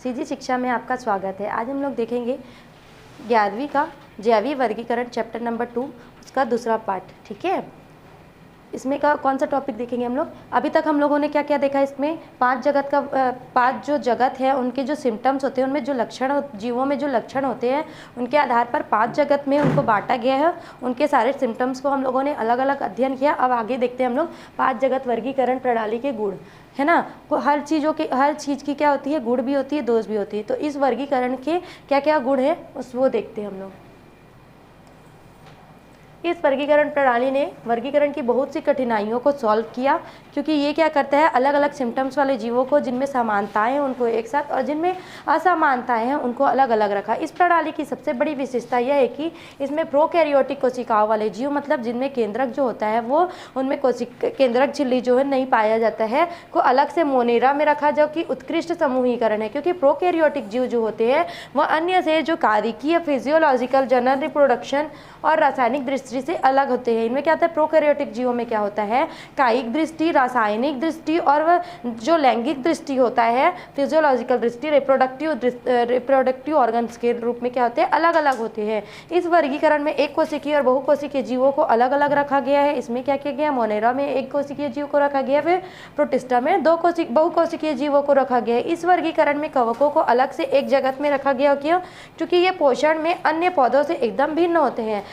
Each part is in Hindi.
सीजी शिक्षा में आपका स्वागत है। आज हम लोग देखेंगे 11वीं का जैविक वर्गीकरण चैप्टर नंबर 2 उसका दूसरा पार्ट। ठीक है, इसमें का कौन सा टॉपिक देखेंगे हम लोग। अभी तक हम लोगों ने क्या क्या देखा, इसमें पांच जो जगत है उनके जो सिम्टम्स होते हैं, उनमें जो लक्षण जीवों में जो लक्षण होते हैं उनके आधार पर 5 जगत में उनको बांटा गया है। उनके सारे सिम्टम्स को हम लोगों ने अलग अलग अध्ययन किया। अब आगे देखते हैं हम लोग 5 जगत वर्गीकरण प्रणाली के गुण, है ना। हर चीज़ की क्या होती है, गुण भी होती है, दोष भी होती है। तो इस वर्गीकरण के क्या क्या गुण है वो देखते हैं हम लोग। इस वर्गीकरण प्रणाली ने वर्गीकरण की बहुत सी कठिनाइयों को सॉल्व किया, क्योंकि ये क्या करता है, अलग अलग सिम्टम्स वाले जीवों को जिनमें समानताएं हैं उनको एक साथ और जिनमें असमानताएं हैं उनको अलग अलग रखा। इस प्रणाली की सबसे बड़ी विशेषता यह है कि इसमें प्रोकैरियोटिक कोशिकाओं वाले जीव, मतलब जिनमें केंद्रक जो होता है वो उनमें केंद्रक झिल्ली जो है नहीं पाया जाता है, को अलग से मोनेरा में रखा, जो कि उत्कृष्ट समूहीकरण है। क्योंकि प्रोकैरियोटिक जीव जो होते हैं वह अन्य से जो कार्यकीय, फिजियोलॉजिकल, जनरल रिप्रोडक्शन और रासायनिक दृष्टि से अलग होते हैं। इनमें क्या होता है, प्रोकैरियोटिक जीवों में क्या होता है, कायिक दृष्टि, रासायनिक दृष्टि और जो लैंगिक दृष्टि होता है, फिजियोलॉजिकल दृष्टि, रिप्रोडक्टिव ऑर्गन्स के रूप में क्या होते हैं, अलग अलग होते हैं। इस वर्गीकरण में एक कोशिकीय और बहुकोशिकीय जीवों को अलग अलग रखा गया है। इसमें क्या किया गया, मोनेरा में एक कोशिकीय जीव को रखा गया, फिर प्रोटिस्टा में बहुकोशिकीय जीवों को रखा गया है। इस वर्गीकरण में कवकों को अलग से एक जगत में रखा गया, क्यों, क्योंकि ये पोषण में अन्य पौधों से एकदम भिन्न होते हैं।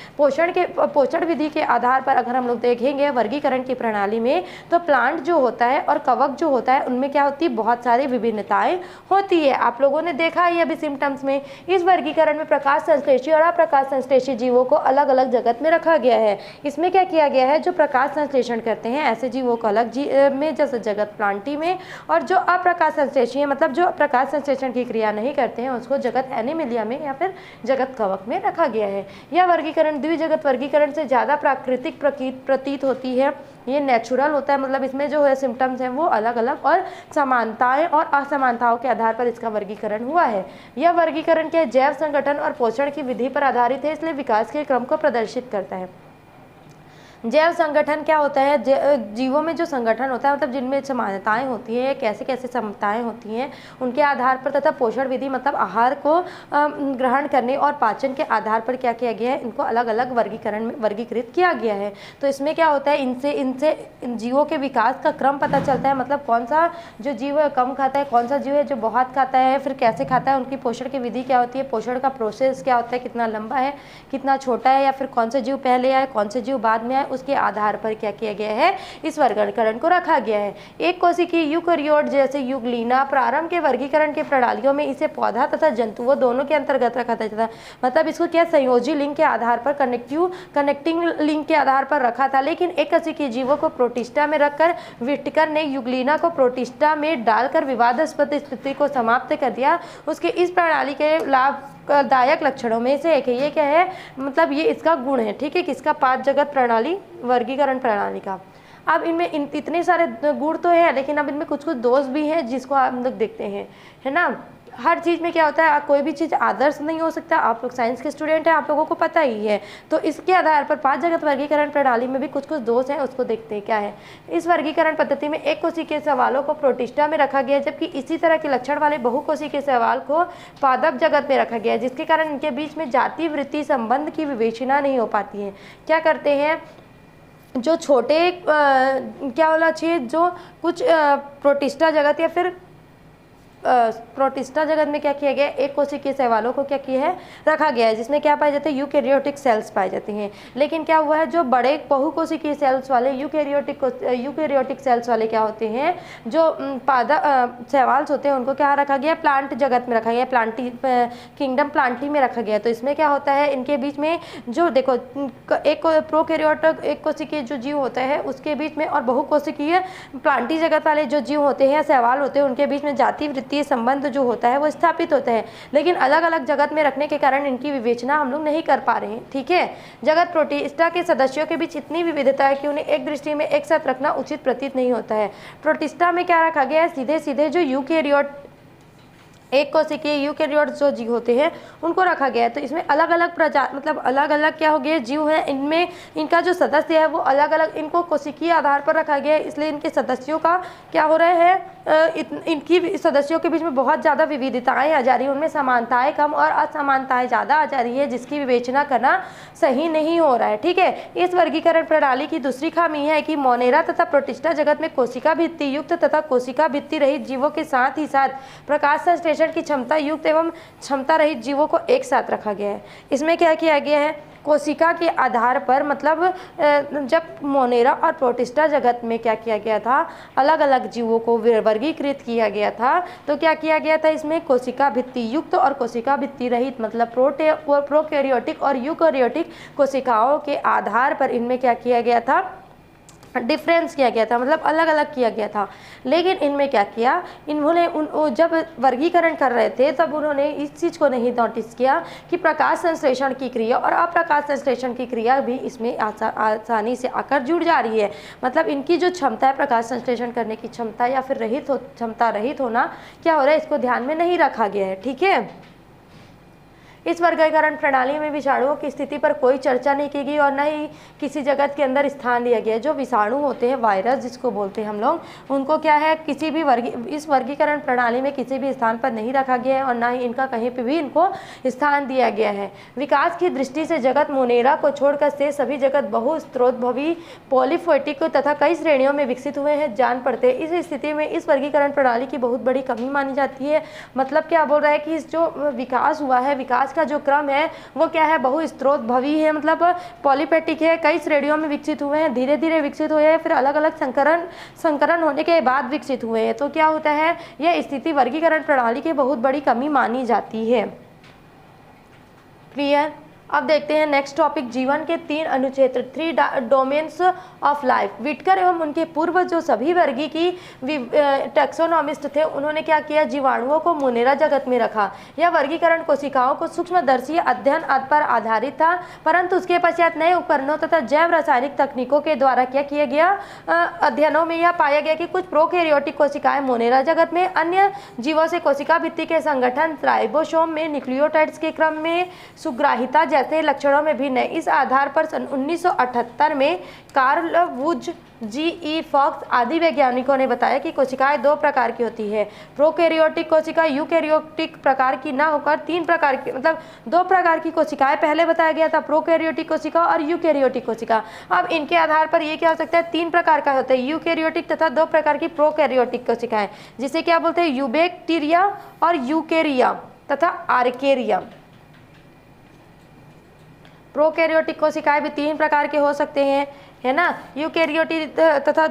पोषण विधि के आधार पर अगर हम लोग देखेंगे वर्गीकरण की प्रणाली में, तो प्लांट जो होता है और कवक जो होता है उनमें क्या होती है, बहुत सारी विभिन्नताएं होती है। आप लोगों ने देखा है अभी सिम्टम्स में। इस वर्गीकरण में प्रकाश संश्लेषी और अप्रकाश संश्लेषी जीवों को अलग अलग जगत में रखा गया है। इसमें क्या किया गया है, जो प्रकाश संश्लेषण करते हैं ऐसे जीवों को अलग में, जैसे जगत प्लांटी में, और जो अप्रकाश संश्लेषी है, मतलब जो प्रकाश संश्लेषण की क्रिया नहीं करते हैं, उसको जगत एनिमिलिया में या फिर जगत कवक में रखा गया है। यह वर्गीकरण द्विजगत वर्गीकरण से ज़्यादा प्राकृतिक प्रतीत होती है। ये नेचुरल होता है, मतलब इसमें जो है सिम्टम्स हैं वो अलग अलग और समानताएं और असमानताओं के आधार पर इसका वर्गीकरण हुआ है। यह वर्गीकरण के जैव संगठन और पोषण की विधि पर आधारित है, इसलिए विकास के क्रम को प्रदर्शित करता है। जैव संगठन क्या होता है, जीवों में जो संगठन होता है, मतलब जिनमें समानताएं होती हैं, कैसे कैसे समताएं होती हैं उनके आधार पर, तथा पोषण विधि मतलब आहार को ग्रहण करने और पाचन के आधार पर क्या किया गया है, इनको अलग अलग वर्गीकरण में वर्गीकृत किया गया है। तो इसमें क्या होता है, इनसे जीवों के विकास का क्रम पता चलता है, मतलब कौन सा जो जीव है कम खाता है, कौन सा जीव है जो बहुत खाता है, फिर कैसे खाता है, उनकी पोषण की विधि क्या होती है, पोषण का प्रोसेस क्या होता है, कितना लंबा है, कितना छोटा है, या फिर कौन सा जीव पहले आए, कौन से जीव बाद में आए, उसके आधार पर क्या किया गया है, इस वर्गीकरण को रखा गया है। एक कोशिकीय यूकेरियोट जैसे युग्लिना प्रारंभ के वर्गीकरण के प्रणालियों में इसे पौधा तथा जंतुओं दोनों के अंतर्गत रखा था। मतलब इसको क्या संयोजी लिंक के आधार पर, कनेक्टिंग लिंक के आधार पर रखा था। लेकिन एक कोशिकीय जीवों को प्रोटिस्टा में रखकर विटकर ने युग्लिना को प्रोटिस्टा में डालकर विवादास्पद स्थिति को समाप्त कर दिया। उसके इस प्रणाली के लाभदायक लक्षणों में से एक है, ये क्या है, मतलब ये इसका गुण है। ठीक है, किसका, 5 जगत प्रणाली वर्गीकरण प्रणाली का। अब इनमें इतने सारे गुण तो है, लेकिन अब इनमें कुछ कुछ दोष भी हैं जिसको आप लोग देखते हैं, है ना। हर चीज़ में क्या होता है, कोई भी चीज़ आदर्श नहीं हो सकता। आप लोग साइंस के स्टूडेंट हैं, आप लोगों को पता ही है। तो इसके आधार पर 5 जगत वर्गीकरण प्रणाली में भी कुछ कुछ दोष हैं, उसको देखते हैं क्या है। इस वर्गीकरण पद्धति में एक कोशिकीय सवालों को प्रोटिस्टा में रखा गया, जबकि इसी तरह के लक्षण वाले बहुकोशिकीय सवाल को पादप जगत में रखा गया, जिसके कारण इनके बीच में जाति वृत्ति संबंध की विवेचना नहीं हो पाती है। क्या करते हैं, जो छोटे क्या होना चाहिए, जो कुछ प्रोटिस्टा जगत या फिर प्रोटिस्टा जगत में क्या किया गया, एक कोशिकीय शैवालों को क्या किया है, रखा गया है, जिसमें क्या पाए जाते हैं, यूकैरियोटिक सेल्स पाए जाते हैं। लेकिन क्या हुआ है, जो बड़े बहुकोशिकीय सेल्स वाले यूकैरियोटिक सेल्स वाले क्या होते हैं, जो शैवाल्स होते हैं, उनको क्या रखा गया, प्लांट जगत में रखा गया, किंगडम प्लांटी में रखा गया। तो इसमें क्या होता है, इनके बीच में जो देखो, एक प्रोकैरियोटिक एक कोशिकीय जो जीव होता है उसके बीच में, और बहुकोशिकीय प्लांटी जगत वाले जो जीव होते हैं, शैवाल होते हैं, उनके बीच में जाति वृत्ति संबंध जो होता है वो स्थापित होता है। लेकिन अलग अलग जगत में रखने के कारण इनकी विवेचना हम लोग नहीं कर पा रहे हैं। ठीक है, जगत प्रोटिस्टा के सदस्यों के बीच इतनी विविधता है कि उन्हें एक दृष्टि में एक साथ रखना उचित प्रतीत नहीं होता है। प्रोटिस्टा में क्या रखा गया है, सीधे सीधे जो यूकैरियोट एक कोशिकीय यूकैरियोट जो जीव होते हैं उनको रखा गया है। तो इसमें अलग अलग मतलब अलग अलग क्या हो गए जीव हैं, इनमें इनका जो सदस्य है वो अलग अलग, इनको कोशिकीय आधार पर रखा गया है, इसलिए इनके सदस्यों का क्या हो रहा है, इनकी सदस्यों के बीच में बहुत ज़्यादा विविधताएं आ जा रही हैं, उनमें समानताएं कम और असमानताएं ज़्यादा आ जा रही है, जिसकी विवेचना करना सही नहीं हो रहा है। ठीक है, इस वर्गीकरण प्रणाली की दूसरी खामी है कि मोनेरा तथा प्रोटिस्टा जगत में कोशिका भित्ति युक्त तथा कोशिका भित्ति रहित जीवों के साथ ही साथ प्रकाश संश्लेषण की क्षमता युक्त एवं क्षमता रहित जीवों को एक साथ रखा गया है। इसमें क्या किया गया है, कोशिका के आधार पर, मतलब जब मोनेरा और प्रोटिस्टा जगत में क्या किया गया था, अलग अलग जीवों को वर्गीकृत किया गया था, तो क्या किया गया था, इसमें कोशिका भित्ति युक्त और कोशिका भित्ति रहित, मतलब प्रोकैरियोटिक और यूकैरियोटिक कोशिकाओं के आधार पर इनमें क्या किया गया था, डिफरेंस किया गया था, मतलब अलग अलग किया गया था। लेकिन इनमें क्या किया, इन्होंने जब वर्गीकरण कर रहे थे तब उन्होंने इस चीज़ को नहीं नोटिस किया कि प्रकाश संश्लेषण की क्रिया और अप्रकाश संश्लेषण की क्रिया भी इसमें आसानी से आकर जुड़ जा रही है। मतलब इनकी जो क्षमता है प्रकाश संश्लेषण करने की क्षमता या फिर क्षमता रहित होना क्या हो रहा है, इसको ध्यान में नहीं रखा गया है। ठीक है, इस वर्गीकरण प्रणाली में विषाणुओं की स्थिति पर कोई चर्चा नहीं की गई और न ही किसी जगत के अंदर स्थान दिया गया। जो विषाणु होते हैं, वायरस जिसको बोलते हैं हम लोग, उनको क्या है, किसी भी इस वर्गीकरण प्रणाली में किसी भी स्थान पर नहीं रखा गया है और न ही इनका कहीं पर भी इनको स्थान दिया गया है। विकास की दृष्टि से जगत मोनेरा को छोड़कर से सभी जगत बहुस्त्रोतभवी, पॉलीफोटिक तथा कई श्रेणियों में विकसित हुए हैं जान पड़ते हैं। इस स्थिति में इस वर्गीकरण प्रणाली की बहुत बड़ी कमी मानी जाती है। मतलब क्या बोल रहा है कि जो विकास हुआ है, विकास का जो क्रम है वो क्या है, बहुस्त्रोतभवी है, मतलब पॉलीपेटिक है, कई श्रेणियों में विकसित हुए हैं, धीरे धीरे विकसित हुए हैं, फिर अलग अलग संकरण होने के बाद विकसित हुए हैं। तो क्या होता है, यह स्थिति वर्गीकरण प्रणाली की बहुत बड़ी कमी मानी जाती है। क्लियर। अब देखते हैं नेक्स्ट टॉपिक, जीवन के 3 अनुक्षेत्र, 3 डोमेन्स ऑफ लाइफ। विटकर एवं उनके पूर्व जो सभी वर्गीकी टैक्सोनॉमिस्ट थे, उन्होंने क्या किया, जीवाणुओं को मोनेरा जगत में रखा। यह वर्गीकरण कोशिकाओं को सूक्ष्मदर्शी अध्ययन पर आधारित था, परंतु उसके पश्चात नए उपकरणों तथा जैव रासायनिक तकनीकों के द्वारा क्या किया गया, अध्ययनों में यह पाया गया कि कुछ प्रोकैरियोटिक कोशिकाएं मोनेरा जगत में, अन्य जीवों से कोशिका भित्ति के संगठन राइबोसोम में न्यूक्लियोटाइड्स के क्रम में सुग्राहिता जैसे लक्षणों में भिन्न है। इस आधार पर सन 1978 में कार्ल वुज, जी.ई. फॉक्स आदि वैज्ञानिकों ने बताया कि कोशिकाएं 2 प्रकार की होती है, प्रोकैरियोटिक कोशिका यूकैरियोटिक प्रकार की ना होकर 3 प्रकार की, मतलब 2 प्रकार की कोशिकाएं पहले बताया गया था, प्रोकैरियोटिक कोशिका और यूकैरियोटिक कोशिका। अब इनके आधार पर ये क्या हो सकता है, 3 प्रकार का होता है, यूकैरियोटिक तथा 2 प्रकार की प्रोकैरियोटिक कोशिकाएं, जिसे क्या बोलते हैं, यूबैक्टीरिया और यूकैरिया तथा आर्केरिया। प्रोकैरियोटिक कोशिकाएं भी 3 प्रकार के हो सकते हैं, है ना। यूकैरियोटिक तथा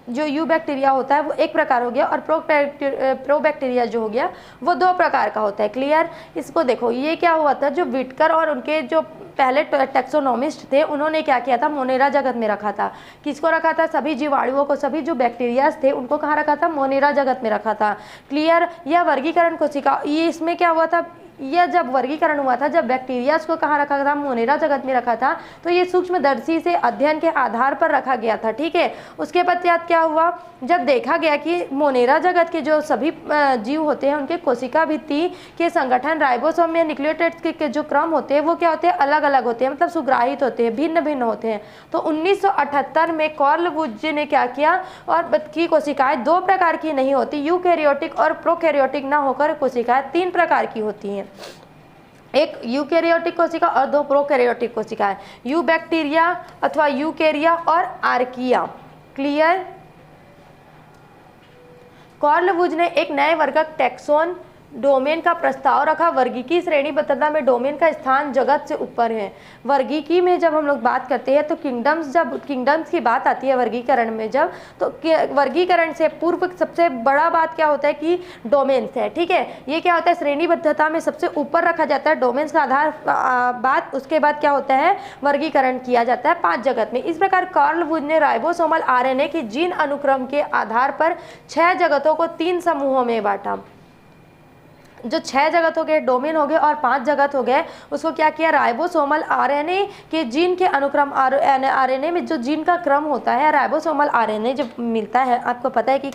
जो यूबैक्टीरिया होता है वो 1 प्रकार हो गया और प्रोबैक्टीरिया जो हो गया वो 2 प्रकार का होता है। क्लियर। इसको देखो, ये क्या हुआ था, जो विटकर और उनके जो पहले टैक्सोनॉमिस्ट थे, उन्होंने क्या किया था, मोनेरा जगत में रखा था। किसको रखा था, सभी जीवाणुओं को, सभी जो बैक्टीरियाज थे उनको कहाँ रखा था, मोनेरा जगत में रखा था। क्लियर। यह वर्गीकरण कोशिका, ये इसमें क्या हुआ था, यह जब वर्गीकरण हुआ था, जब बैक्टीरियाज को कहाँ रखा था, मोनेरा जगत में रखा था, तो ये सूक्ष्मदर्शी से अध्ययन के आधार पर रखा गया था। ठीक है। उसके पश्चात क्या हुआ, जब देखा गया कि मोनेरा जगत के जो सभी जीव होते हैं उनके कोशिका भित्ति के संगठन राइबोसोम में न्यूक्लियोटाइड्स के जो क्रम होते हैं वो क्या होते हैं, अलग अलग होते हैं, मतलब सुग्राहित होते हैं, भिन्न भिन्न होते हैं। तो 1978 में कार्ल वुज ने क्या किया, और की कोशिकाएं 2 प्रकार की नहीं होती, यूकैरियोटिक और प्रोकैरियोटिक ना होकर कोशिकाएं 3 प्रकार की होती हैं, एक यूकैरियोटिक कोशिका और 2 प्रोकैरियोटिक कोशिकाएं, यूबैक्टीरिया अथवा यूकैरिया और आर्किया। क्लियर। कार्ल वुज ने एक नए वर्गक टैक्सोन डोमेन का प्रस्ताव रखा। वर्गीकी श्रेणीबद्धता में डोमेन का स्थान जगत से ऊपर है। वर्गीकी में जब हम लोग बात करते हैं तो किंगडम्स की बात आती है वर्गीकरण में, जब तो वर्गीकरण से पूर्व सबसे बड़ा बात क्या होता है कि डोमेन्स है। ठीक है। ये क्या होता है, श्रेणीबद्धता में सबसे ऊपर रखा जाता है डोमेन्स का आधार बात, उसके बाद क्या होता है, वर्गीकरण किया जाता है 5 जगत में। इस प्रकार कार्ल वुज ने राइबोसोमल आरएनए की जीन अनुक्रम के आधार पर 6 जगतों को 3 समूहों में बांटा। जो 6 जगत हो गए, डोमेन हो गए और 5 जगत हो गए, उसको क्या किया, राइबोसोमल आरएनए के जीन के अनुक्रम आरएनए में जो जीन का क्रम होता है, राइबोसोमल आरएनए जब मिलता है, आपको पता है कि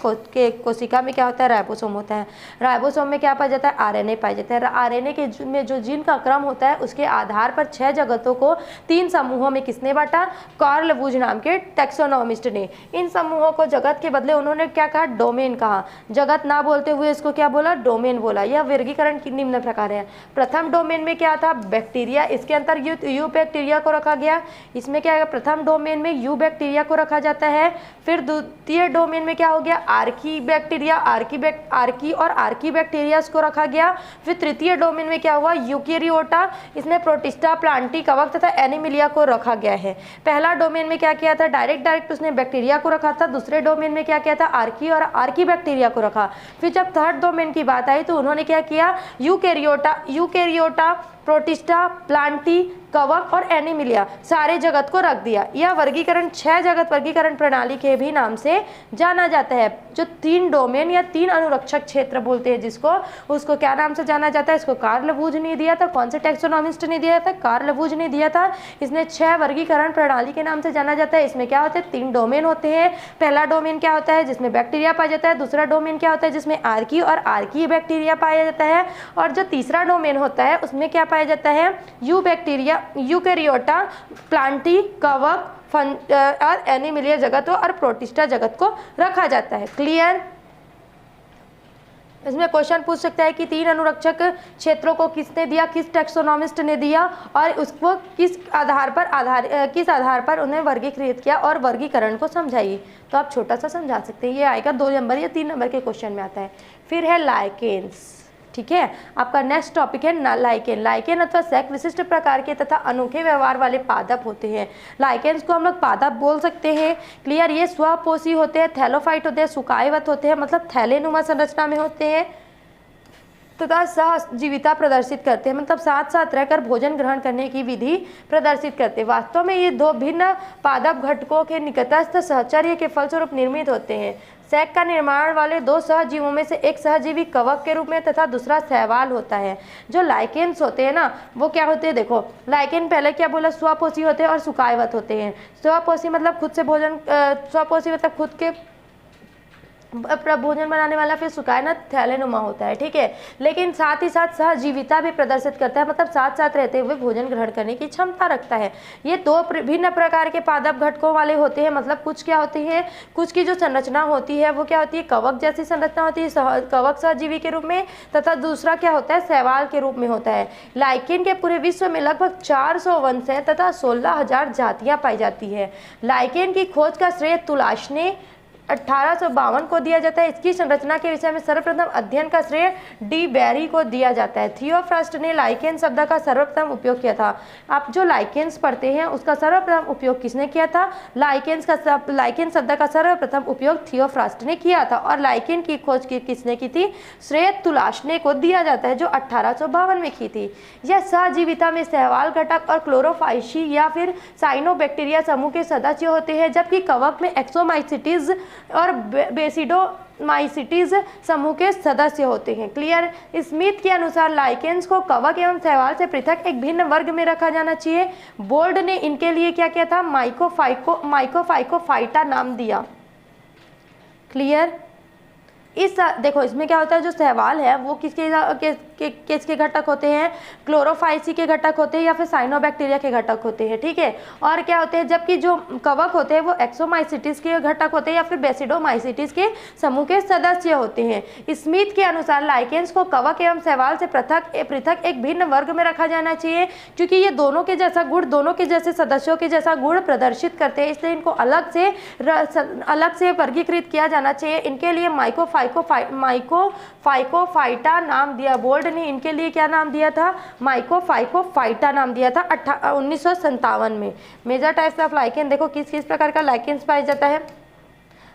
कोशिका में क्या होता है, राइबोसोम होता है, राइबोसोम में क्या पाया जाता है, आरएनए पाया जाता है। आरएनए के में जो जीन का क्रम होता है उसके आधार पर 6 जगतों को 3 समूहों में किसने बांटा, कार्ल वुज नाम के टैक्सोनॉमिस्ट ने। इन समूहों को जगत के बदले उन्होंने क्या कहा, डोमेन कहा, जगत ना बोलते हुए इसको क्या बोला, डोमेन बोला। यह वर्गीकरण निम्न प्रकार है। प्रथम डोमेन में क्या था, बैक्टीरिया, इसके अंतर यू बैक्टीरिया को रखा गया। इसमें क्या है, प्रथम डोमेन में यू बैक्टीरिया को रखा जाता है। फिर द्वितीय डोमेन में क्या हो गया, आर्की बैक्टीरिया, आर्की और आर्की बैक्टीरिया को रखा गया। फिर तृतीय डोमेन में क्या हुआ, यूकेरियोटा, इसमें प्रोटिस्टा, प्लांटी, कवक तथा एनिमिलिया को रखा गया है। पहला डोमेन में क्या किया था, डायरेक्ट उसने बैक्टीरिया को रखा था। दूसरे डोमेन में क्या किया था, आर्की और आर्की बैक्टीरिया को रखा। फिर जब थर्ड डोमेन की बात आई तो उन्होंने क्या किया, यूकेरियोटा, प्रोटिस्टा, प्लांटी, कवक और एनिमिलिया, सारे जगत को रख दिया। यह वर्गीकरण 6 जगत वर्गीकरण प्रणाली के भी नाम से जाना जाता है। जो 3 डोमेन या 3 अनुरक्षक क्षेत्र बोलते हैं जिसको, उसको क्या नाम से जाना जाता है, इसको कार्ल वुज ने दिया था। कौन से टैक्सोनॉमिस्ट ने दिया था, कार्ल वुज ने दिया था। इसने 6 वर्गीकरण प्रणाली के नाम से जाना जाता है। इसमें क्या होते हैं, 3 डोमेन होते हैं। पहला डोमेन क्या होता है, जिसमें बैक्टीरिया पाया जाता है। दूसरा डोमेन क्या होता है, जिसमें आर्की और आर्की बैक्टीरिया पाया जाता है। और जो तीसरा डोमेन होता है उसमें क्या पाया जाता है, यू बैक्टीरिया, यूकेरियोटा, प्लांटी, कवक और एनिमिलिया जगत और प्रोटिस्टा जगत को रखा जाता है। क्लियर। इसमें क्वेश्चन पूछ सकता है कि 3 अनुरक्षक क्षेत्रों को किसने दिया, किस टैक्सोनॉमिस्ट ने दिया और उसको किस आधार पर उन्हें वर्गीकृत किया और वर्गीकरण को समझाइए। तो आप छोटा सा समझा सकते हैं, ये आएगा 2 नंबर या 3 नंबर के क्वेश्चन में आता है। फिर है लाइकेन्स। ठीक है, आपका नेक्स्ट टॉपिक है लाइकेन। लाइकेन अथवा सैक विशिष्ट प्रकार के तथा अनोखे व्यवहार वाले पादप होते हैं। लाइकेन्स को हम लोग पादप बोल सकते हैं। क्लियर। ये स्वपोषी होते हैं, थैलोफाइट होते हैं, सुकायवत होते हैं, मतलब थैलेनुमा संरचना में होते हैं तथा सहजीविता प्रदर्शित करते हैं, मतलब साथ साथ रहकर भोजन ग्रहण करने की विधि प्रदर्शित करते हैं। वास्तव में ये 2 भिन्न पादप घटकों के निकटस्थ सहचर्य के फलस्वरूप निर्मित होते हैं। सैक का निर्माण वाले 2 सहजीवों में से एक सहजीवी कवक के रूप में तथा दूसरा शैवाल होता है। जो लाइकेन्स होते हैं ना, वो क्या होते हैं, देखो लाइकेन पहले क्या बोला, स्वपोषी होते हैं और सुकायवत होते हैं। स्वपोषी मतलब खुद से भोजन, स्वपोषी मतलब खुद के भोजन बनाने वाला, फिर सुकायना थैलेनुमा होता है। ठीक है, लेकिन साथ ही साथ सहजीविता भी प्रदर्शित करता है, मतलब साथ साथ रहते हुए भोजन ग्रहण करने की क्षमता रखता है। ये 2 भिन्न प्रकार के पादप घटकों वाले होते हैं। मतलब कुछ क्या होती है, कुछ की जो संरचना होती है वो क्या होती है, कवक जैसी संरचना होती है, कवक सहजीवी के रूप में, तथा दूसरा क्या होता है, शैवाल के रूप में होता है। लाइकेन के पूरे विश्व में लगभग 400 वंश हैं तथा 16,000 जातियां पाई जाती है। लाइकेन की खोज का श्रेय तुलाश ने 1852 को दिया जाता है। इसकी संरचना के विषय में सर्वप्रथम अध्ययन का श्रेय डी बैरी को दिया जाता है। थियोफ्रास्ट ने लाइकेन शब्द का सर्वप्रथम उपयोग किया था। आप जो लाइकेन्स पढ़ते हैं उसका सर्वप्रथम उपयोग किसने किया था, लाइकेन शब्द का सर्वप्रथम उपयोग थियोफ्रास्ट ने किया था। और लाइकेन की खोज किसने की थी, श्रेय तुलाशने को दिया जाता है, जो 1852 में की थी। यह सहजीविता में शैवाल घटक और क्लोरोफाइसी या फिर साइनोबैक्टीरिया समूह के सदस्य होते हैं, जबकि कवक में एक्सोमाइसिटीज और बेसिडोमाइसिटीज समूह के सदस्य होते हैं। क्लियर। स्मिथ के अनुसार लाइकेन्स को कवक एवं शैवाल से पृथक एक भिन्न वर्ग में रखा जाना चाहिए। बोल्ड ने इनके लिए क्या किया था, माइकोफाइकोफाइटा नाम दिया। क्लियर। देखो इसमें क्या होता है, जो शैवाल है वो किसके घटक होते हैं, क्लोरोफाइसी के घटक होते हैं या फिर साइनोबैक्टीरिया के घटक होते हैं। ठीक है, और क्या होते हैं, जबकि जो कवक होते हैं वो एक्सोमाइसिटीज के घटक होते हैं या फिर बेसिडोमाइसिटीज के समूह के सदस्य होते हैं। स्मिथ के अनुसार लाइकेन्स को कवक एवं शैवाल से पृथक एक भिन्न वर्ग में रखा जाना चाहिए, क्योंकि ये दोनों के जैसा गुण, दोनों के जैसे सदस्यों के जैसा गुण प्रदर्शित करते हैं, इसलिए इनको अलग से वर्गीकृत किया जाना चाहिए। इनके लिए माइकोफाइकोफाइटा नाम दिया। बोल्ड ने इनके लिए क्या नाम दिया था, माइकोफाइकोफाइटा नाम दिया था 1957 में। मेजर टाइप्स ऑफ लाइकेन, देखो किस किस प्रकार का लाइकेन्स पाया जाता है,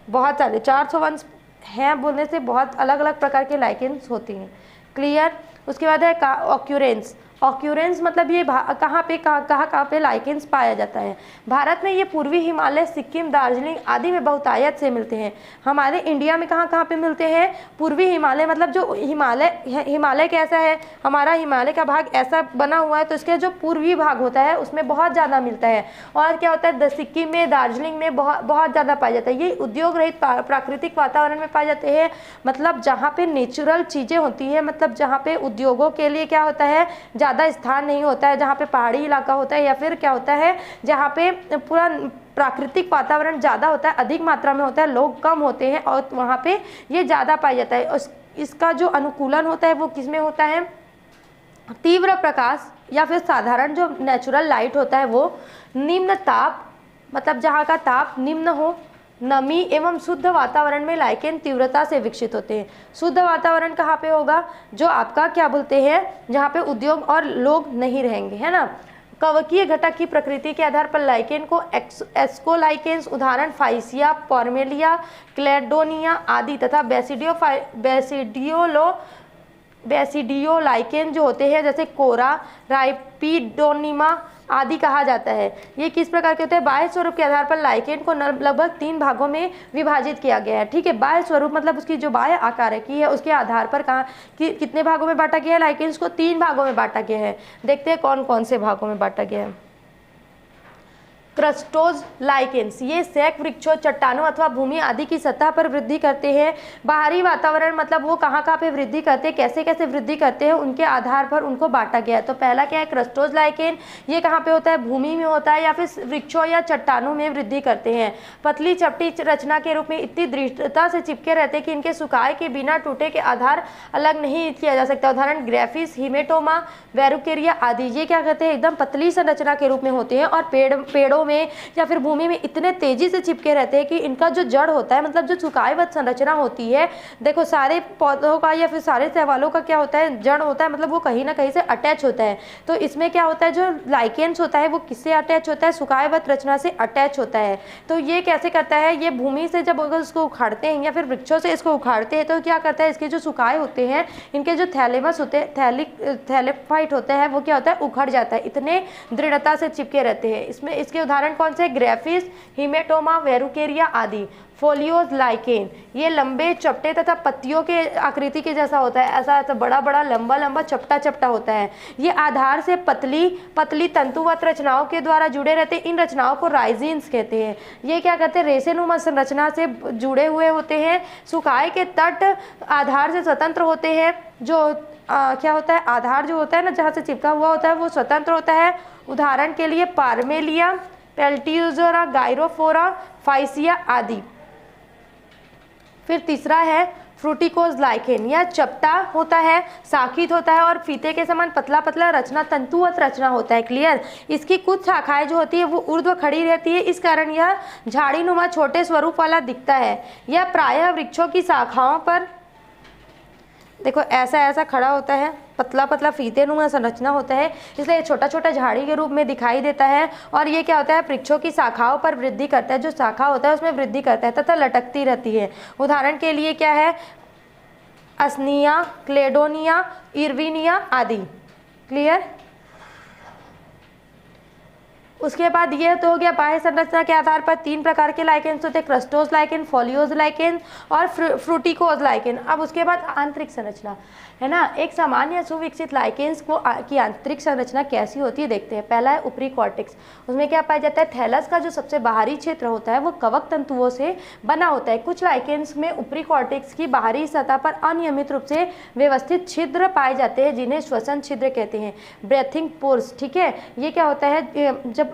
बहुत सारे 400 वंश हैं बोलने से बहुत अलग अलग प्रकार के लाइकेन्स होती हैं। क्लियर। उसके बाद है ऑक्यूरेंस। ऑक्यूरेंस मतलब ये कहाँ पे लाइकेंस पाया जाता है। भारत में ये पूर्वी हिमालय, सिक्किम, दार्जिलिंग आदि में बहुतायत से मिलते हैं। हमारे इंडिया में कहाँ पे मिलते हैं? पूर्वी हिमालय, मतलब जो हिमालय कैसा है, हमारा हिमालय का भाग ऐसा बना हुआ है, तो इसके जो पूर्वी भाग होता है उसमें बहुत ज़्यादा मिलता है। और क्या होता है, सिक्किम में, दार्जिलिंग में बहुत ज़्यादा पाया जाता है। ये उद्योग रहित प्राकृतिक वातावरण में पाए जाते हैं, मतलब जहाँ पे नेचुरल चीज़ें होती है, मतलब जहाँ पे उद्योगों के लिए क्या होता है, ज़्यादा स्थान नहीं होता है, जहाँ पे पहाड़ी इलाका होता है, या फिर क्या होता है जहाँ पे पूरा प्राकृतिक वातावरण ज़्यादा होता है, अधिक मात्रा में होता है, लोग कम होते हैं, और वहाँ पे ये ज़्यादा पाया जाता है। इसका जो अनुकूलन होता है वो किस में होता है? तीव्र प्रकाश या फिर साधारण जो नेचुरल लाइट होता है वो, निम्न ताप, मतलब जहाँ का ताप निम्न हो, नमी एवं शुद्ध वातावरण में लाइकेन तीव्रता से विकसित होते हैं। शुद्ध वातावरण कहाँ पे होगा? जो आपका क्या बोलते हैं, जहाँ पे उद्योग और लोग नहीं रहेंगे, है ना। कवकीय घटक की प्रकृति के आधार पर लाइकेन को एस्कोलाइकेन्स, उदाहरण फाइसिया, पॉर्मेलिया, क्लेडोनिया आदि, तथा बेसिडियोलाइकेन जो होते हैं जैसे कोरा, राइपिडोनिमा आदि कहा जाता है। ये किस प्रकार के होते हैं? बाह्य स्वरूप के आधार पर लाइकेन को लगभग 3 भागों में विभाजित किया गया है। ठीक है, बाह्य स्वरूप मतलब उसकी जो बाह्य आकारकी है उसके आधार पर कितने भागों में बांटा गया है? लाइकेन्स को 3 भागों में बांटा गया है। देखते हैं कौन कौन से भागों में बांटा गया है। क्रस्टोज लाइकेन्स, ये सैक वृक्षों, चट्टानों अथवा भूमि आदि की सतह पर वृद्धि करते हैं। बाहरी वातावरण मतलब वो कहाँ पे वृद्धि करते हैं, कैसे कैसे वृद्धि करते हैं, उनके आधार पर उनको बांटा गया है। तो पहला क्या है? क्रस्टोज लाइकेन, ये कहाँ पे होता है? भूमि में होता है या फिर वृक्षों या चट्टानों में वृद्धि करते हैं। पतली चपटी रचना के रूप में इतनी दृढ़ता से चिपके रहते हैं कि इनके सुखाए के बिना टूटे के आधार अलग नहीं किया जा सकता। उदाहरण ग्रेफिस, हिमेटोमा, वेरुकेरिया आदि। ये क्या कहते हैं? एकदम पतली संरचना के रूप में होते हैं और पेड़ों में या फिर भूमि में इतने तेजी से चिपके रहते हैं कि इनका जो जड़ होता है, मतलब जो चुकायवत संरचना होती है, देखो सारे पौधों का या फिर सारे शैवालों का क्या होता है? जड़ होता है, मतलब वो कहीं ना कहीं से अटैच होता है। तो इसमें क्या होता है, जो लाइकेन्स होता है वो किससे अटैच होता है? सुखायवत रचना से अटैच होता है। तो ये कैसे करता है? ये भूमि से जब अगर उसको उखाड़ते हैं या फिर वृक्षों से इसको उखाड़ते हैं तो क्या करता है? इसके जो सुखाए होते हैं, इनके जो थैलेमस होते हैं, थैलेफाइट होते हैं, वो क्या होता है? उखड़ जाता है, इतने दृढ़ता से चिपके रहते हैं। इसमें इसके उदाहरण कौन से? ग्रेफिस, हिमेटोमा, वेरुकेरिया आदि। फोलियोज लाइकेन, ये लंबे चपटे तथा पत्तियों के आकृति के जैसा होता है, ऐसा बड़ा बड़ा लंबा लंबा चपटा होता है। ये आधार से पतली तंतुवत रचनाओं के द्वारा जुड़े रहते हैं। इन रचनाओं को राइजिन्स कहते हैं। ये क्या कहते हैं? रेशेनुमा संरचना से जुड़े हुए होते हैं। सुखाए के तट आधार से स्वतंत्र होते हैं। जो क्या होता है? आधार जो होता है ना, जहाँ से चिपका हुआ होता है वो स्वतंत्र होता है। उदाहरण के लिए पार्मेलिया, पेल्टियोजोरा, गायरोफोरा, फाइसिया आदि। फिर तीसरा है फ्रूटिकोज लाइकेन, यह चपटा होता है, शाखित होता है और फीते के समान पतला पतला रचना, तंतुवत रचना होता है। क्लियर? इसकी कुछ शाखाएं जो होती है वो ऊर्ध्व खड़ी रहती है, इस कारण यह झाड़ीनुमा छोटे स्वरूप वाला दिखता है। यह प्रायः वृक्षों की शाखाओं पर देखो ऐसा खड़ा होता है, पतला पतला फीतेनुमा संरचना होता है, इसलिए छोटा छोटा झाड़ी के रूप में दिखाई देता है। और ये क्या होता है? वृक्षों की शाखाओं पर वृद्धि करता है, जो शाखा होता है उसमें वृद्धि करता है तथा लटकती रहती है। उदाहरण के लिए क्या है? असनिया, क्लेडोनिया, इर्विनिया आदि। क्लियर? उसके बाद ये तो हो गया बाह्य संरचना के आधार पर 3 प्रकार के लाइकेन्स होते हैं, क्रस्टोज लाइकेन, फोलियोज लाइकेन और फ्रूटिकोज लाइकेन। अब उसके बाद आंतरिक संरचना है ना। एक सामान्य सुविकसित लाइकेन्स की आंतरिक संरचना कैसी होती है देखते हैं। पहला है ऊपरी कॉर्टेक्स, उसमें क्या पाया जाता है? थैलस का जो सबसे बाहरी क्षेत्र होता है वो कवक तंतुओं से बना होता है। कुछ लाइकेन्स में ऊपरी कॉर्टेक्स की बाहरी सतह पर अनियमित रूप से व्यवस्थित छिद्र पाए जाते हैं, जिन्हें श्वसन छिद्र कहते हैं, ब्रेथिंग पोर्स। ठीक है, ये क्या होता है? जब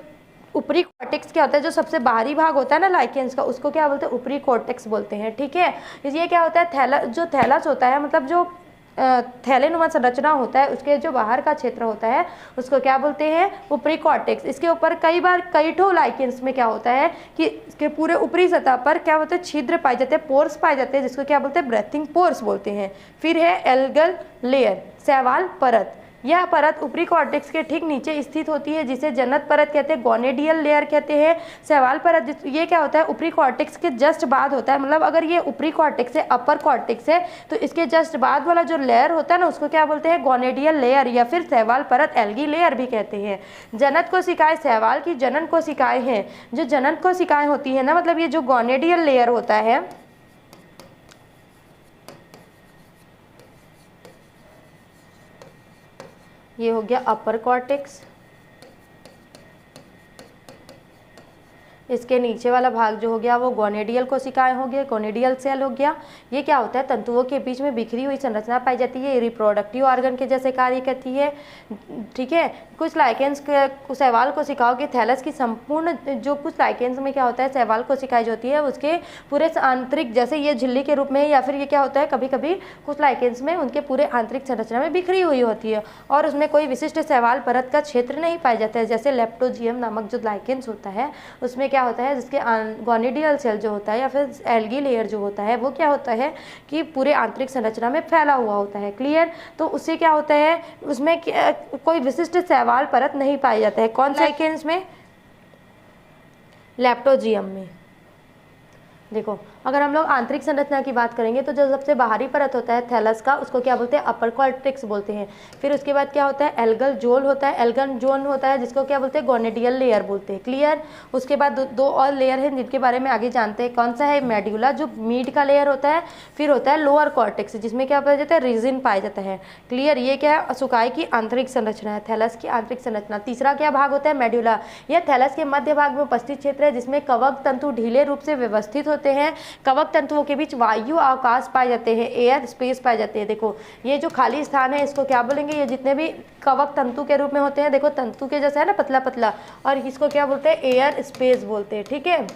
ऊपरी कॉर्टेक्स क्या होता है, जो सबसे बाहरी भाग होता है ना लाइकेन्स का, उसको क्या बोलते हैं? ऊपरी कॉर्टेक्स बोलते हैं। ठीक है, ये क्या होता है? जो थैलस होता है, मतलब जो थैलेनुमा संरचना होता है, उसके जो बाहर का क्षेत्र होता है उसको क्या बोलते हैं? ऊपरी कॉर्टेक्स। इसके ऊपर कई ठो लाइकेन्स में क्या होता है कि इसके पूरे ऊपरी सतह पर क्या होता है? छिद्र पाए जाते हैं, पोर्स पाए जाते हैं, जिसको क्या बोलते हैं? ब्रेथिंग पोर्स बोलते हैं। फिर है एल्गल लेयर, शैवाल परत। यह परत ऊपरी कॉर्टेक्स के ठीक नीचे स्थित होती है, जिसे जनन परत कहते हैं, गोनेडियल लेयर कहते हैं। शैवाल परत ये क्या होता है, ऊपरी कॉर्टेक्स के जस्ट बाद होता है, मतलब अगर ये ऊपरी कॉर्टेक्स है, अपर कॉर्टेक्स है, तो इसके जस्ट बाद वाला जो लेयर होता है ना, उसको क्या बोलते हैं, गोनेडियल लेयर या फिर शैवाल परत, एल्गी लेयर भी कहते हैं। जनन कोशिकाएं शैवाल की जनन कोशिकाएं हैं। जो जनन कोशिकाएं होती है ना, मतलब ये जो गोनेडियल लेयर होता है, ये हो गया अपर कॉर्टेक्स, इसके नीचे वाला भाग जो हो गया वो गोनेडियल कोशिकाएं हो गया, गोनेडियल सेल हो गया। ये क्या होता है, तंतुओं के बीच में बिखरी हुई संरचना पाई जाती है, रिप्रोडक्टिव ऑर्गन के जैसे कार्य करती है, ठीक है। कुछ लाइकेंस शैवाल कोशिकाओं के थैलस की संपूर्ण, जो कुछ लाइकेंस में क्या होता है, शैवाल कोशिकाएं जो होती है उसके पूरे आंतरिक, जैसे ये झिल्ली के रूप में, या फिर ये क्या होता है, कभी कभी कुछ लाइकेंस में उनके पूरे आंतरिक संरचना में बिखरी हुई होती है और उसमें कोई विशिष्ट शैवाल परत का क्षेत्र नहीं पाया जाता है। जैसे लेप्टोजियम नामक जो लाइकेंस होता है उसमें क्या होता है, जिसके गोनेडियल सेल जो होता है या फिर एल्गी लेयर जो होता है, वो क्या होता है कि पूरे आंतरिक संरचना में फैला हुआ होता है। क्लियर। तो उससे क्या होता है, उसमें कोई विशिष्ट शैवाल परत नहीं पाया जाता है। कौन से लाइकेंस में, लेप्टोजियम में। देखो, अगर हम लोग आंतरिक संरचना की बात करेंगे तो जो सबसे बाहरी परत होता है थैलस का, उसको क्या बोलते हैं, अपर कॉर्टेक्स बोलते हैं। फिर उसके बाद क्या होता है, एल्गल जोन होता है, एल्गल जोन होता है जिसको क्या बोलते हैं, गोनेडियल लेयर बोलते हैं। क्लियर। उसके बाद दो और लेयर हैं जिनके बारे में आगे जानते हैं। कौन सा है, मेड्यूला जो मीट का लेयर होता है। फिर होता है लोअर कॉर्टेक्स जिसमें क्या पाया जाता है, रिजिन पाया जाता है। क्लियर। ये क्या है, सुकाई की आंतरिक संरचना है, थैलस की आंतरिक संरचना। तीसरा क्या भाग होता है, मेड्यूला। यह थैलस के मध्य भाग में उपस्थित क्षेत्र है जिसमें कवक तंतु ढीले रूप से व्यवस्थित होते हैं। कवक तंतुओं के बीच वायु अवकाश पाए जाते हैं, एयर स्पेस पाए जाते हैं। देखो, ये जो खाली स्थान है इसको क्या बोलेंगे, ये जितने भी कवक तंतु के रूप में होते हैं, देखो तंतु के जैसा है ना, पतला पतला, और इसको क्या बोलते हैं, एयर स्पेस बोलते हैं। ठीक है।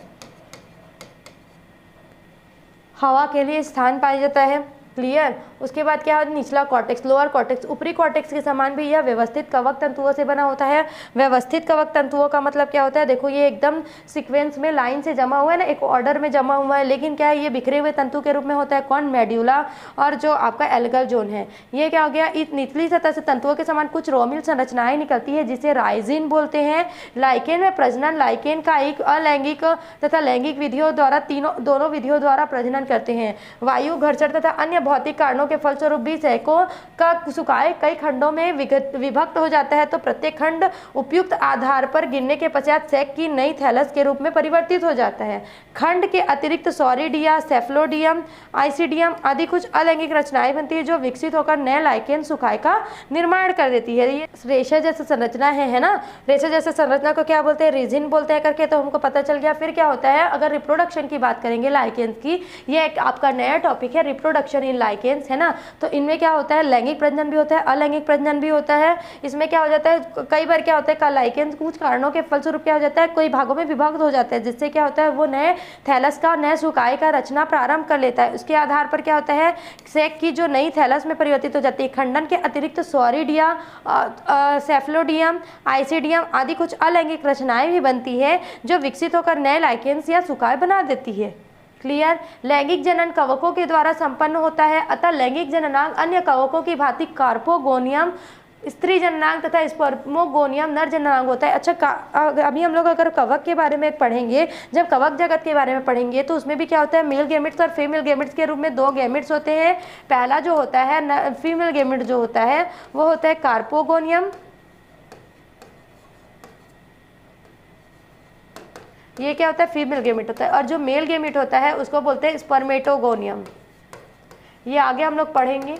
हवा के लिए स्थान पाया जाता है। क्लियर। उसके बाद क्या है, निचला कॉर्टेक्स, लोअर कॉर्टेक्स। ऊपरी कॉर्टेक्स के समान भी यह व्यवस्थित कवक तंतुओं से बना होता है। व्यवस्थित कवक तंतुओं का मतलब क्या होता है, देखो ये एकदम सीक्वेंस में लाइन से जमा हुआ है ना, एक ऑर्डर में जमा हुआ है, लेकिन क्या है, ये बिखरे हुए तंतु के रूप में होता है। कौन, मेड्यूला और जो आपका एल्गल जोन है। ये क्या हो गया, इस निचली सतह से तंतुओं के समान कुछ रोमिल संरचनाएं निकलती है जिसे राइजिन बोलते हैं। लाइकेन में प्रजनन, लाइकेन का एक अलैंगिक तथा लैंगिक विधियों द्वारा दोनों विधियों द्वारा प्रजनन करते हैं। वायु घर्षण तथा अन्य भौतिक कारणों के फलस्वरूप भी सैकों का सुकाय कई खंडों में विभक्त हो जाता है, तो प्रत्येक खंड उपयुक्त आधार पर गिरने के पश्चात सैक की नई थैलस के रूप में परिवर्तित हो जाता है। खंड के अतिरिक्त सॉरिडिया, सेफलोडियम, आइसिडियम आदि कुछ अलैंगिक रचनाएं बनती है जो विकसित होकर नए लाइकेन सुकाय का निर्माण कर देती है। ये रेशा जैसे संरचना है ना, रेशा जैसे संरचना को क्या बोलते हैं, रिजिन बोलते हैं करके, तो हमको पता चल गया। फिर क्या होता है, अगर रिप्रोडक्शन की बात करेंगे लाइकेन्स की, ये एक आपका नया टॉपिक है, रिप्रोडक्शन इन लाइकेन्स, है ना। तो इनमें क्या होता है, लैंगिक प्रजनन भी होता है, अलैंगिक प्रजनन भी होता है। इसमें क्या हो जाता है, कई बार क्या होता है, लाइकेन्स कुछ कारणों के फलस्वरूप क्या हो जाता है, कई भागों में विभक्त हो जाता है, जिससे क्या होता है, वो नए थैलस का, नए सुकाय का रचना प्रारंभ कर लेता है। उसके आधार पर क्या होता है, सैक की जो नई थैलस में परिवर्तित हो जाती है। खंडन के अतिरिक्त सॉरिडिया, सेफलोडियम, आइसिडियम आदि कुछ अलैंगिक रचनाएं भी बनती है जो विकसित होकर नए लाइकेन्स या सुकाय बना देती है। क्लियर। लैंगिक जनन कवकों के द्वारा संपन्न होता है, अतः लैंगिक जननांग अन्य कवकों की भांति कार्पोगोनियम स्त्री जननांग तथा स्पर्मोगोनियम नर जननांग होता है। अच्छा, अभी हम लोग अगर कवक के बारे में पढ़ेंगे, जब कवक जगत के बारे में पढ़ेंगे, तो उसमें भी क्या होता है, मेल गैमेट्स और फीमेल गैमेट्स के रूप में दो गैमेट्स होते हैं। पहला जो होता है फीमेल गैमेट जो होता है वो होता है कार्पोगोनियम, ये क्या होता है, फीमेल गैमेट होता है। और जो मेल गैमेट होता है उसको बोलते हैं स्पर्मेटोगोनियम। ये आगे हम लोग पढ़ेंगे।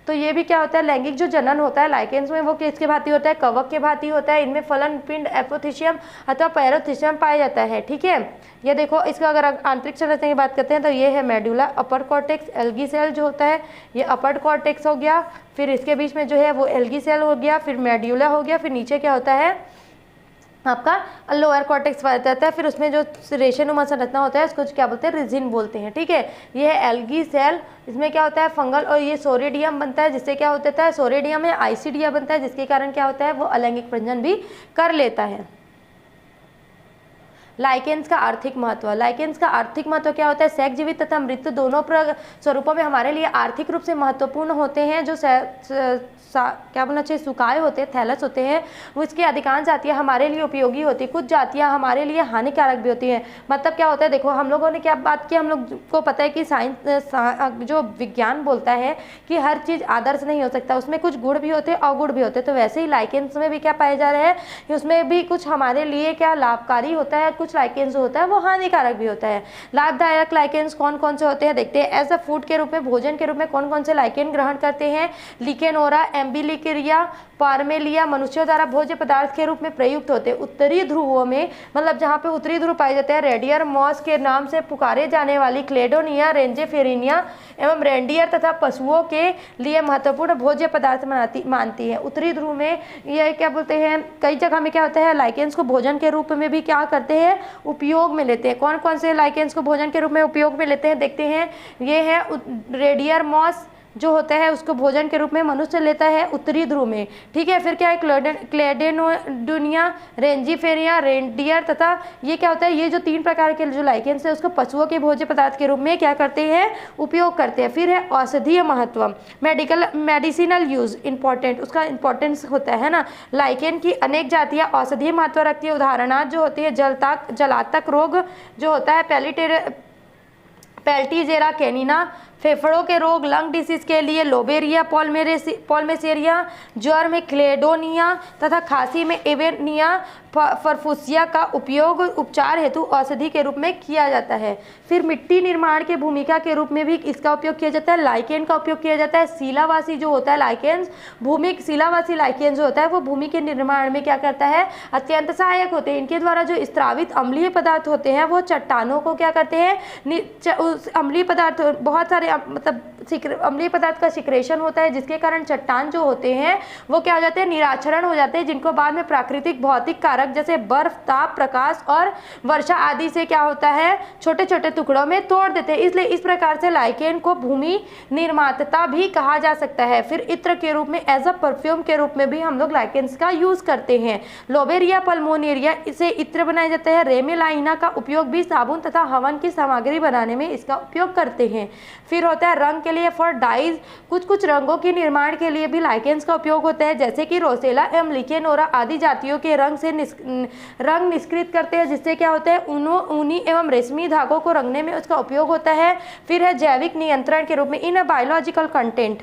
तो ये भी क्या होता है, लैंगिक जो जनन होता है लाइकेन्स में, वो किसके भांति होता है, कवक के भांति होता है। इनमें फलन पिंड, एपोथिशियम अथवा पैरोथिशियम पाया जाता है। ठीक है। ये देखो, इसका अगर आंतरिक संरचना की बात करते हैं तो ये है मेडुला, अपर कॉर्टेक्स, एल्गी सेल जो होता है ये अपर कॉर्टेक्स हो गया। फिर इसके बीच में जो है वो एल्गी सेल हो गया, फिर मेड्यूला हो गया, फिर नीचे क्या होता है आपका लोअर कॉर्टेक्स पाया जाता है। फिर उसमें जो रेशेनुमा संरचना होता है उसको क्या बोलते हैं, रिजिन बोलते हैं। ठीक है। ये है एल्गी सेल, इसमें क्या होता है फंगल, और ये सोरेडियम बनता है जिससे क्या होता है, सोरेडियम है, आइसिडिया बनता है जिसके कारण क्या होता है, वो अलैंगिक प्रजनन भी कर लेता है। लाइकेंस का आर्थिक महत्व। लाइकेंस का आर्थिक महत्व क्या होता है? सहज जीवित तथा मृत दोनों स्वरूपों में हमारे लिए आर्थिक रूप से महत्वपूर्ण होते हैं। जो क्या बोलना चाहिए, सुकाए होते हैं, थैलस होते हैं, उसकी अधिकांश जातियां हमारे लिए उपयोगी होती है, कुछ जातियां हमारे लिए हानिकारक भी होती हैं। मतलब क्या होता है, देखो हम लोगों ने क्या बात की, हम लोग को पता है कि साइंस जो विज्ञान बोलता है कि हर चीज़ आदर्श नहीं हो सकता, उसमें कुछ गुण भी होते हैं अवगुण भी होते हैं। तो वैसे ही लाइकेंस में भी क्या पाया जा रहा है कि उसमें भी कुछ हमारे लिए क्या लाभकारी होता है, कुछ लाइकेंस होता है वो हानिकारक भी होता है। लाभदायक लाइकेंस कौन कौन से होते हैं देखते हैं। एज अ फूड के रूप में, भोजन के रूप में कौन कौन से लाइकेन ग्रहण करते हैं? लिकेनोरा, एम्बिलिकेरिया, पार्मेलिया मनुष्यों द्वारा भोज्य पदार्थ के रूप में प्रयुक्त होते हैं। उत्तरी ध्रुवों में, मतलब जहाँ पे उत्तरी ध्रुव पाए जाते हैं, रेडियर मॉस के नाम से पुकारे जाने वाली क्लेडोनिया, रेंजेफेरिनिया एवं रेंडियर तथा पशुओं के लिए महत्वपूर्ण भोज्य पदार्थ मानती है। उत्तरी ध्रुव में ये क्या बोलते हैं, कई जगह में क्या होता है, लाइकेंस को भोजन के रूप में भी क्या करते हैं, उपयोग में लेते हैं। कौन कौन से लाइकेंस को भोजन के रूप में उपयोग में लेते हैं देखते हैं। ये है रेडियर मॉस जो होता है उसको भोजन के रूप में मनुष्य लेता है उत्तरी ध्रुव में, ठीक है। फिर क्या है, क्लेडेनोडुनिया, रेंजीफेरिया, रेंडियर तथा ये क्या होता है, ये जो 3 प्रकार के जो लाइकेंस है उसको पशुओं के भोज्य पदार्थ के रूप में क्या करते हैं, उपयोग करते हैं। फिर है औषधीय महत्व, मेडिसिनल यूज, इंपॉर्टेंट, उसका इंपॉर्टेंस होता है ना। लाइकेन की अनेक जातियाँ औषधीय महत्व रखती है। उदाहरणार्थ जो होती है जलातक रोग जो होता है पेल्टीजेरा कैनिना, फेफड़ों के रोग लंग डिसीज के लिए लोबेरिया पॉल्मेसेरिया, ज्वर में क्लेडोनिया तथा खांसी में एवेनिया फरफुसिया का उपयोग उपचार हेतु औषधि के रूप में किया जाता है। फिर मिट्टी निर्माण के भूमिका के रूप में भी इसका उपयोग किया जाता है। लाइकेन का उपयोग किया जाता है। शिलावासी जो होता है लाइकेन्स, शिलावासी लाइकेन जो होता है वो भूमि के निर्माण में क्या करता है, अत्यंत सहायक होते हैं। इनके द्वारा जो स्त्रावित अम्लीय पदार्थ होते हैं वो चट्टानों को क्या करते हैं, अम्लीय पदार्थ, बहुत सारे मतलब अम्लीय पदार्थ का सिक्रेशन होता है जिसके कारण चट्टान जो होते हैं वो क्या हो जाते हैं, निराचरण हो जाते हैं, जिनको बाद में प्राकृतिक भौतिक कारक जैसे बर्फ, ताप, प्रकाश और वर्षा आदि से क्या होता है, छोटे छोटे टुकड़ों में तोड़ देते हैं। इसलिए इस प्रकार से लाइकेन को भूमि निर्माता भी कहा जा सकता है। फिर इत्र के रूप में, एज अ परफ्यूम के रूप में भी हम लोग लाइकेन्स का यूज करते हैं। लोबेरिया पल्मोनेरिया इसे इत्र बनाया जाता है। रेमेलाइना का उपयोग भी साबुन तथा हवन की सामग्री बनाने में इसका उपयोग करते हैं। फिर होता है रंग के लिए, फॉर डाइज, कुछ रंगों के निर्माण के लिए भी लाइकेन्स का उपयोग होता है, जैसे कि रोसेला एवं लिकेनोरा आदि जातियों के रंग से रंग निष्क्रित करते हैं, जिससे क्या होता है, ऊनी एवं रेशमी धागों को रंगने में उसका उपयोग होता है। फिर है जैविक नियंत्रण के रूप में, इन बायोलॉजिकल कंटेंट,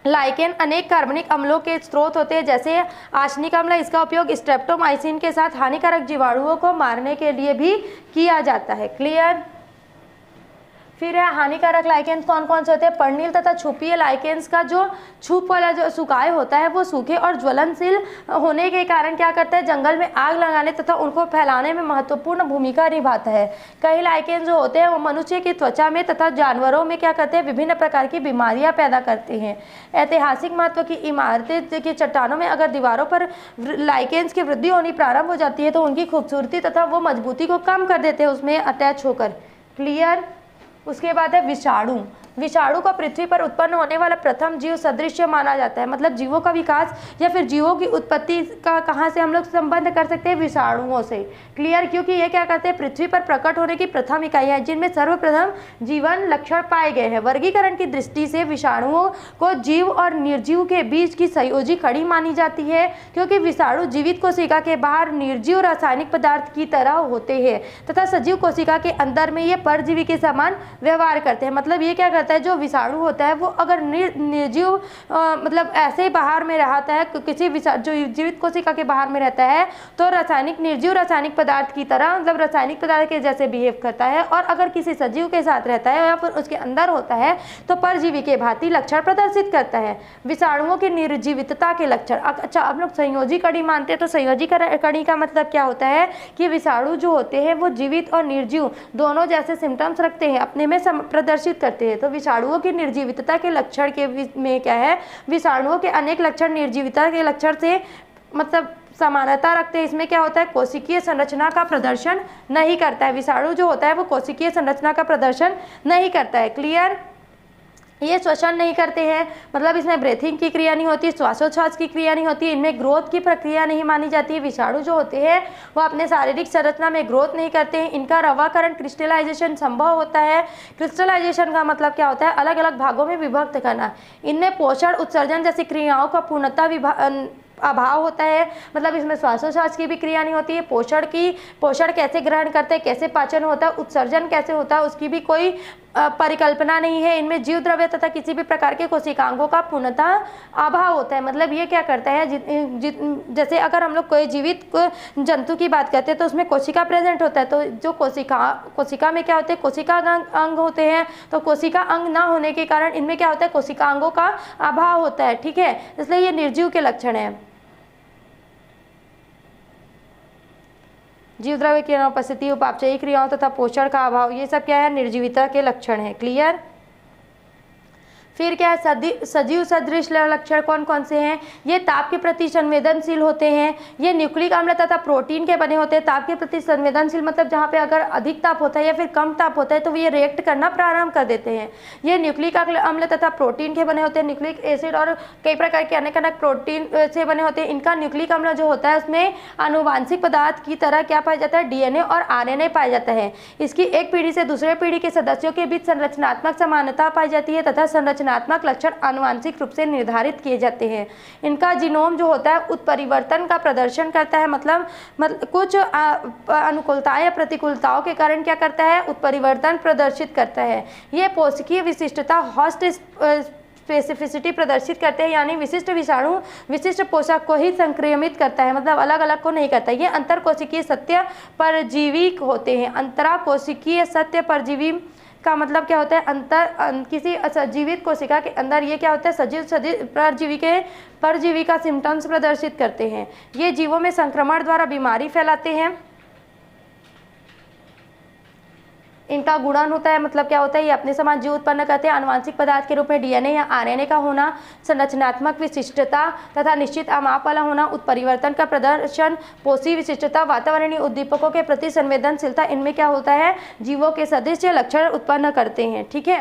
लाइकेन अनेक कार्बनिक अम्लों के स्रोत होते हैं, जैसे आर्सेनिक अम्ल। इसका उपयोग स्ट्रेप्टोमाइसिन के साथ हानिकारक जीवाणुओं को मारने के लिए भी किया जाता है। क्लियर। फिर है हानिकारक लाइकेन्स कौन कौन से होते हैं। पर्णिल तथा छुपीय लाइकेन्स का जो छुप वाला जो सुकाय होता है वो सूखे और ज्वलनशील होने के कारण क्या करता है, जंगल में आग लगाने तथा उनको फैलाने में महत्वपूर्ण भूमिका निभाता है। कई लाइकेन जो होते हैं वो मनुष्य की त्वचा में तथा जानवरों में क्या करते हैं, विभिन्न प्रकार की बीमारियां पैदा करते हैं। ऐतिहासिक महत्व की इमारतें की चट्टानों में अगर दीवारों पर लाइकेन्स की वृद्धि होनी प्रारंभ हो जाती है तो उनकी खूबसूरती तथा वो मजबूती को कम कर देते हैं उसमें अटैच होकर। क्लियर। उसके बाद है विषाणु। विषाणु को पृथ्वी पर उत्पन्न होने वाला प्रथम जीव सदृश माना जाता है। मतलब जीवों का विकास या फिर जीवों की उत्पत्ति का कहाँ से हम लोग संबंध कर सकते हैं, विषाणुओं से। क्लियर। क्योंकि ये क्या करते हैं, पृथ्वी पर प्रकट होने की प्रथम इकाई है जिनमें सर्वप्रथम जीवन लक्षण पाए गए हैं। वर्गीकरण की दृष्टि से विषाणुओं को जीव और निर्जीव के बीच की संयोजी कड़ी मानी जाती है, क्योंकि विषाणु जीवित कोशिका के बाहर निर्जीव रासायनिक पदार्थ की तरह होते हैं तथा सजीव कोशिका के अंदर में ये परजीवी के समान व्यवहार करते हैं। मतलब ये क्या करता है, जो विषाणु होता है वो अगर निर्जीव मतलब ऐसे ही बाहर में रहता है, किसी जो जीवित कोशिका के बाहर में रहता है तो निर्जीव रासायनिक पदार्थ की तरह, मतलब रासायनिक पदार्थ के जैसे बिहेव करता है, और अगर किसी सजीव के साथ रहता है या फिर उसके अंदर होता है तो परजीवी के भांति लक्षण प्रदर्शित करता है। विषाणुओं की निर्जीवितता के लक्षण। अच्छा, आप लोग संयोजी कड़ी मानते हैं तो संयोजी कड़ी का मतलब क्या होता है कि विषाणु जो होते हैं वो जीवित और निर्जीव दोनों जैसे सिम्टम्स रखते हैं, अपने में प्रदर्शित करते हैं। तो विषाणुओं की निर्जीवितता के लक्षण के में क्या है, विषाणुओं के अनेक लक्षण निर्जीवितता के लक्षण से मतलब समानता रखते हैं। इसमें क्या होता है, कोशिकीय संरचना का प्रदर्शन नहीं करता है। विषाणु जो होता है वो कोशिकीय संरचना का प्रदर्शन नहीं करता है। क्लियर। ये श्वसन नहीं करते हैं, मतलब इसमें ब्रेथिंग की क्रिया नहीं होती, श्वासोच्छ्वास की क्रिया नहीं होती, इनमें ग्रोथ की प्रक्रिया नहीं मानी जाती है। विषाणु जो होते हैं वो अपने शारीरिक संरचना में ग्रोथ नहीं करते हैं। इनका रवाकरण क्रिस्टलाइजेशन संभव होता है। क्रिस्टलाइजेशन का मतलब क्या होता है? अलग अलग भागों में विभक्त करना। इनमें पोषण उत्सर्जन जैसी क्रियाओं का पूर्णतः अभाव होता है, मतलब इसमें श्वासोच्छ्वास की भी क्रिया नहीं होती है। पोषण कैसे ग्रहण करते हैं, कैसे पाचन होता है, उत्सर्जन कैसे होता है, उसकी भी कोई परिकल्पना नहीं है। इनमें जीव द्रव्य तथा किसी भी प्रकार के कोशिकांगों का पूर्णतः अभाव होता है। मतलब ये क्या करता है, जैसे अगर हम लोग कोई जीवित जंतु की बात करते हैं तो उसमें कोशिका प्रेजेंट होता है, तो जो कोशिका में क्या होते हैं, कोशिका अंग होते हैं। तो कोशिका अंग ना होने के कारण इनमें क्या होता है, कोशिकांगों का अभाव होता है। ठीक है, इसलिए ये निर्जीव के लक्षण है। जीव द्रव्य की अनुपस्थिति, उपापचयी क्रियाओं तथा पोषण का अभाव, ये सब क्या है, निर्जीविता के लक्षण है। क्लियर। फिर क्या है, सजीव सदृश लक्षण कौन कौन से हैं? ये ताप के प्रति संवेदनशील होते हैं। ये न्यूक्लिक अम्ल तथा प्रोटीन के बने होते हैं। ताप के प्रति संवेदनशील मतलब जहाँ पे अगर अधिक ताप होता है या फिर कम ताप होता है तो ये रिएक्ट करना प्रारंभ कर देते हैं। ये न्यूक्लिक अम्ल तथा प्रोटीन के बने होते हैं। न्यूक्लिक एसिड और कई प्रकार के अनेक प्रोटीन से बने होते हैं। इनका न्यूक्लिक अम्ल जो होता है उसमें आनुवांशिक पदार्थ की तरह क्या पाया जाता है, डीएनए और आरएनए पाया जाता है। इसकी एक पीढ़ी से दूसरे पीढ़ी के सदस्यों के बीच संरचनात्मक समानता पाई जाती है तथा संरचनात्मक लक्षण आनुवांशिक रूप से निर्धारित किए जाते हैं। इनका जीनोम जो होता है उत्परिवर्तन का प्रदर्शन करता है, मतलब कुछ अनुकूलताएं या प्रतिकूलताओं के कारण क्या करता है, उत्परिवर्तन प्रदर्शित करता है। ये कोशिकीय विशिष्टता होस्ट स्पेसिफिसिटी प्रदर्शित करते हैं, यानी विशिष्ट विषाणु विशिष्ट पोषक को ही संक्रमित करता है, मतलब अलग अलग को नहीं करता। ये अंतर कोशिकीय सत्य परजीवी होते हैं। अंतरा कोशिकीय सत्य परजीवी का मतलब क्या होता है, किसी जीवित कोशिका के अंदर ये क्या होता है, सजीव परजीवी का सिम्टम्स प्रदर्शित करते हैं। ये जीवों में संक्रमण द्वारा बीमारी फैलाते हैं। इनका गुणन होता है, मतलब क्या होता है, ये अपने समान जीव उत्पन्न करते हैं। आनुवांशिक पदार्थ के रूप में डीएनए या आरएनए का होना, संरचनात्मक विशिष्टता तथा निश्चित अमाप वाला होना, उत्परिवर्तन का प्रदर्शन, पोषी विशिष्टता, वातावरणीय उद्दीपकों के प्रति संवेदनशीलता, इनमें क्या होता है, जीवों के सदृश लक्षण उत्पन्न करते हैं। ठीक है।